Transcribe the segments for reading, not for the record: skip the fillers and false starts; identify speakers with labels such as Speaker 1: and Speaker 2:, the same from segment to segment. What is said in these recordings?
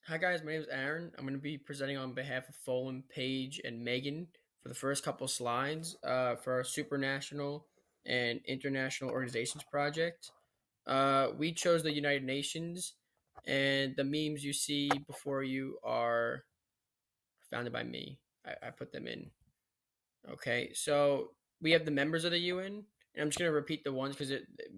Speaker 1: Hi guys, my name is Aaron. I'm going to be presenting on behalf of Folan, Paige, and Megan for the first couple slides for our supranational and international organizations project. We chose the United Nations, and the memes you see before you are founded by me. I put them in. Okay, so we have the members of the UN, and I'm just going to repeat the ones because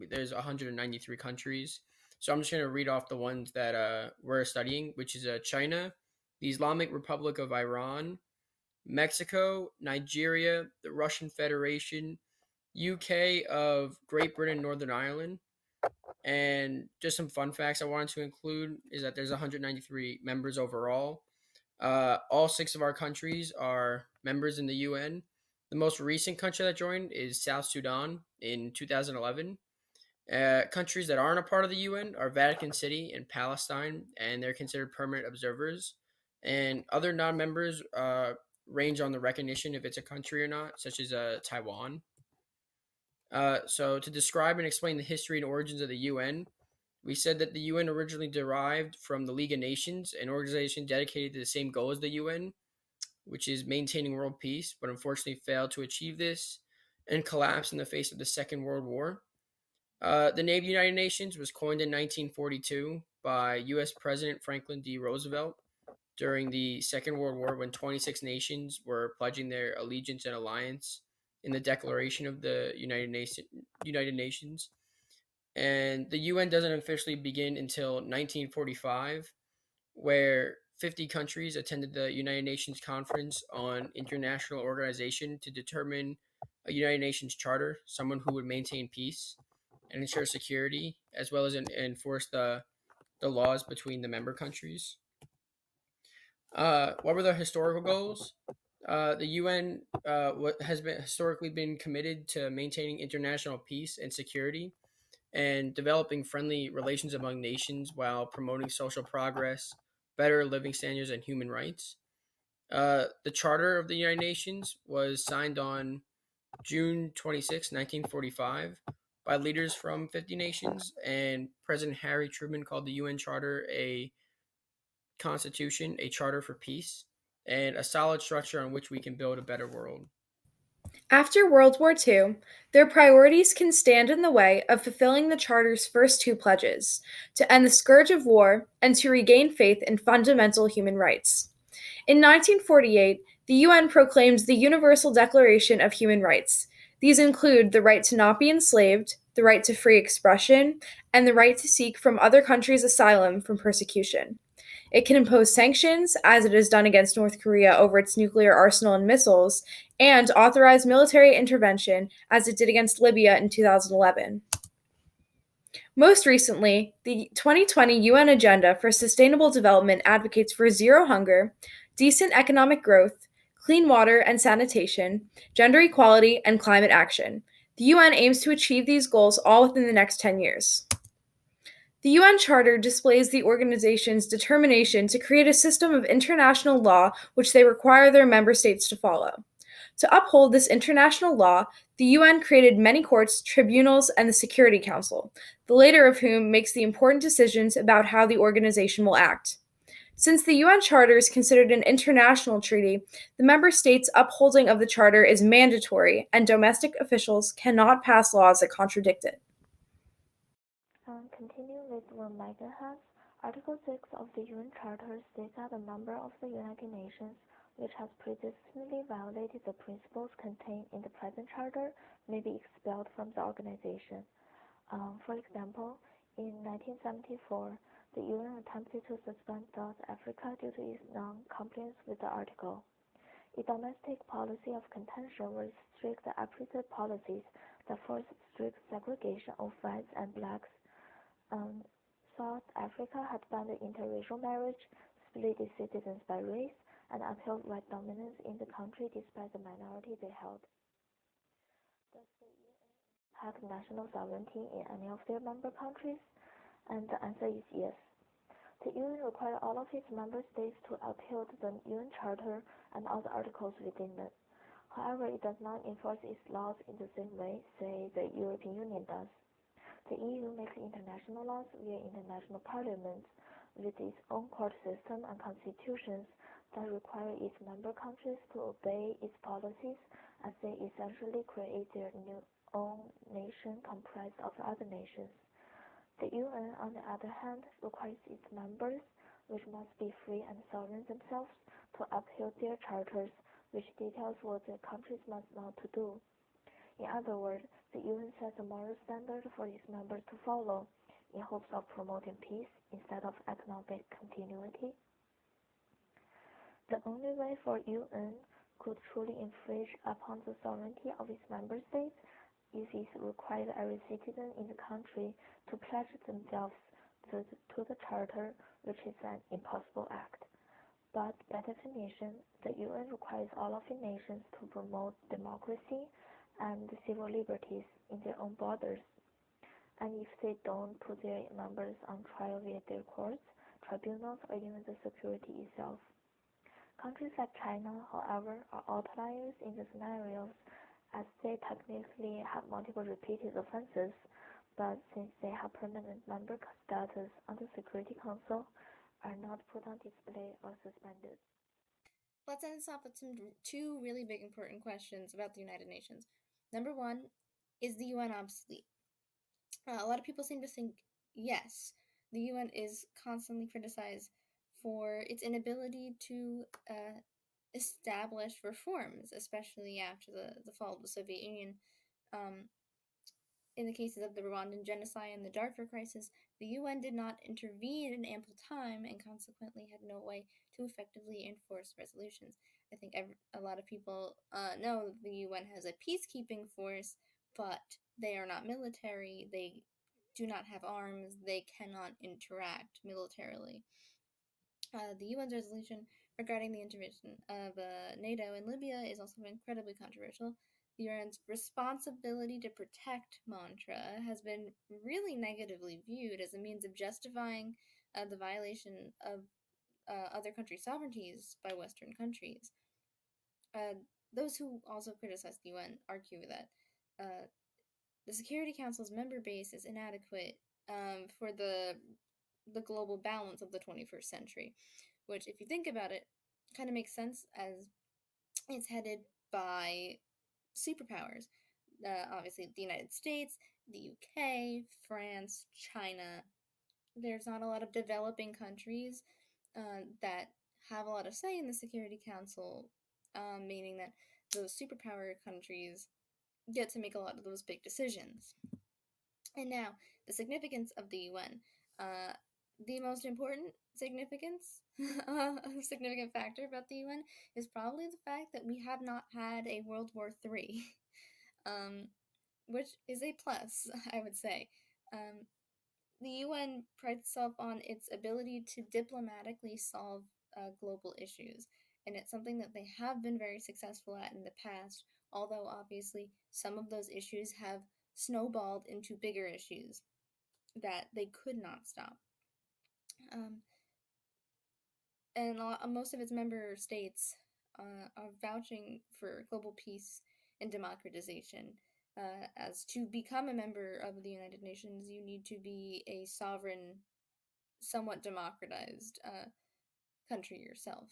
Speaker 1: there's 193 countries. So I'm just going to read off the ones that we're studying, which is China, the Islamic Republic of Iran, Mexico, Nigeria, the Russian Federation, UK of Great Britain, Northern Ireland. And just some fun facts I wanted to include is that there's 193 members overall. All six of our countries are members in the UN. The most recent country that joined is South Sudan in 2011. Countries that aren't a part of the UN are Vatican City and Palestine, and they're considered permanent observers. And other non members range on the recognition if it's a country or not, such as Taiwan. So, to describe and explain the history and origins of the UN, we said that the UN originally derived from the League of Nations, an organization dedicated to the same goal as the UN, which is maintaining world peace, but unfortunately failed to achieve this and collapsed in the face of the Second World War. The name United Nations was coined in 1942 by U.S. President Franklin D. Roosevelt during the Second World War when 26 nations were pledging their allegiance and alliance in the Declaration of the United Nations. And the UN doesn't officially begin until 1945, where 50 countries attended the United Nations Conference on International Organization to determine a United Nations charter, someone who would maintain peace and ensure security, as well as enforce the laws between the member countries. What were the historical goals? The UN has been historically been committed to maintaining international peace and security and developing friendly relations among nations while promoting social progress, better living standards, and human rights. The Charter of the United Nations was signed on June 26, 1945, by leaders from 50 nations, and President Harry Truman called the UN Charter a constitution, a charter for peace, and a solid structure on which we can build a better world.
Speaker 2: After World War II, their priorities can stand in the way of fulfilling the Charter's first two pledges to end the scourge of war and to regain faith in fundamental human rights. In 1948, the UN proclaimed the Universal Declaration of Human Rights. These include the right to not be enslaved, the right to free expression, and the right to seek from other countries asylum from persecution. It can impose sanctions, as it has done against North Korea over its nuclear arsenal and missiles, and authorize military intervention, as it did against Libya in 2011. Most recently, the 2020 UN Agenda for Sustainable Development advocates for zero hunger, decent economic growth, clean water and sanitation, gender equality, and climate action. The UN aims to achieve these goals all within the next 10 years. The UN Charter displays the organization's determination to create a system of international law which they require their member states to follow. To uphold this international law, the UN created many courts, tribunals, and the Security Council, the latter of whom makes the important decisions about how the organization will act. Since the UN Charter is considered an international treaty, the member states' upholding of the Charter is mandatory, and domestic officials cannot pass laws that contradict it.
Speaker 3: Continuing with what Megan has, Article 6 of the UN Charter states that a member of the United Nations which has persistently violated the principles contained in the present charter may be expelled from the organization. For example, in 1974, the UN attempted to suspend South Africa due to its non-compliance with the article. A domestic policy of contention will restrict the opposite policies that force strict segregation of whites and blacks. South Africa had banned interracial marriage, split its citizens by race, and upheld white dominance in the country despite the minority they held. Does the UN have national sovereignty in any of their member countries? And the answer is yes. The UN requires all of its member states to uphold the UN Charter and all the articles within it. However, it does not enforce its laws in the same way, say, the European Union does. The EU makes international laws via international parliaments, with its own court system and constitutions that require its member countries to obey its policies as they essentially create their new own nation comprised of other nations. The UN, on the other hand, requires its members, which must be free and sovereign themselves, to uphold their charters, which details what the countries must not to do. In other words, the UN sets a moral standard for its members to follow, in hopes of promoting peace instead of economic continuity. The only way for UN could truly infringe upon the sovereignty of its member states is if it required every citizen in the country to pledge themselves to the Charter, which is an impossible act. But by definition, the UN requires all of its nations to promote democracy and civil liberties in their own borders. And if they don't put their members on trial via their courts, tribunals, or even the security itself. Countries like China, however, are outliers in the scenarios as they technically have multiple repeated offenses, but since they have permanent member status on the Security Council, are not put on display or suspended.
Speaker 2: Let's end this off with two really big important questions about the United Nations. Number one, is the UN obsolete? A lot of people seem to think yes. The UN is constantly criticized for its inability to establish reforms, especially after the fall of the Soviet Union. Um, in the cases of the Rwandan genocide and the Darfur crisis, the UN did not intervene in ample time and consequently had no way to effectively enforce resolutions. I think a lot of people know that the UN has a peacekeeping force, but they are not military. They do not have arms. They cannot interact militarily. The UN's resolution regarding the intervention of NATO in Libya is also incredibly controversial. The UN's responsibility to protect mantra has been really negatively viewed as a means of justifying the violation of other countries' sovereignties by Western countries. Uh, those who also criticize the UN argue that the Security Council's member base is inadequate for the global balance of the 21st century, which, if you think about it, kind of makes sense as it's headed by superpowers. Obviously, the United States, the UK, France, China. There's not a lot of developing countries that have a lot of say in the Security Council, meaning that those superpower countries get to make a lot of those big decisions. And now, the significance of the UN. The most important significant factor about the UN is probably the fact that we have not had a World War III, um, which is a plus, I would say. Um, the UN prides itself on its ability to diplomatically solve global issues, and it's something that they have been very successful at in the past, although obviously some of those issues have snowballed into bigger issues that they could not stop. Um, and most of its member states are vouching for global peace and democratization. As to become a member of the United Nations, you need to be a sovereign, somewhat democratized country yourself.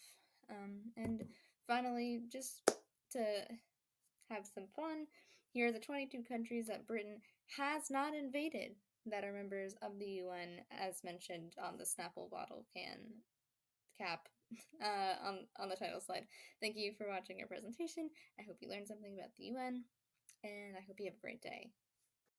Speaker 2: And finally, just to have some fun, here are the 22 countries that Britain has not invaded that are members of the UN, as mentioned on the Snapple bottle can cap on the title slide. Thank you for watching our presentation. I hope you learned something about the UN, and I hope you have a great day.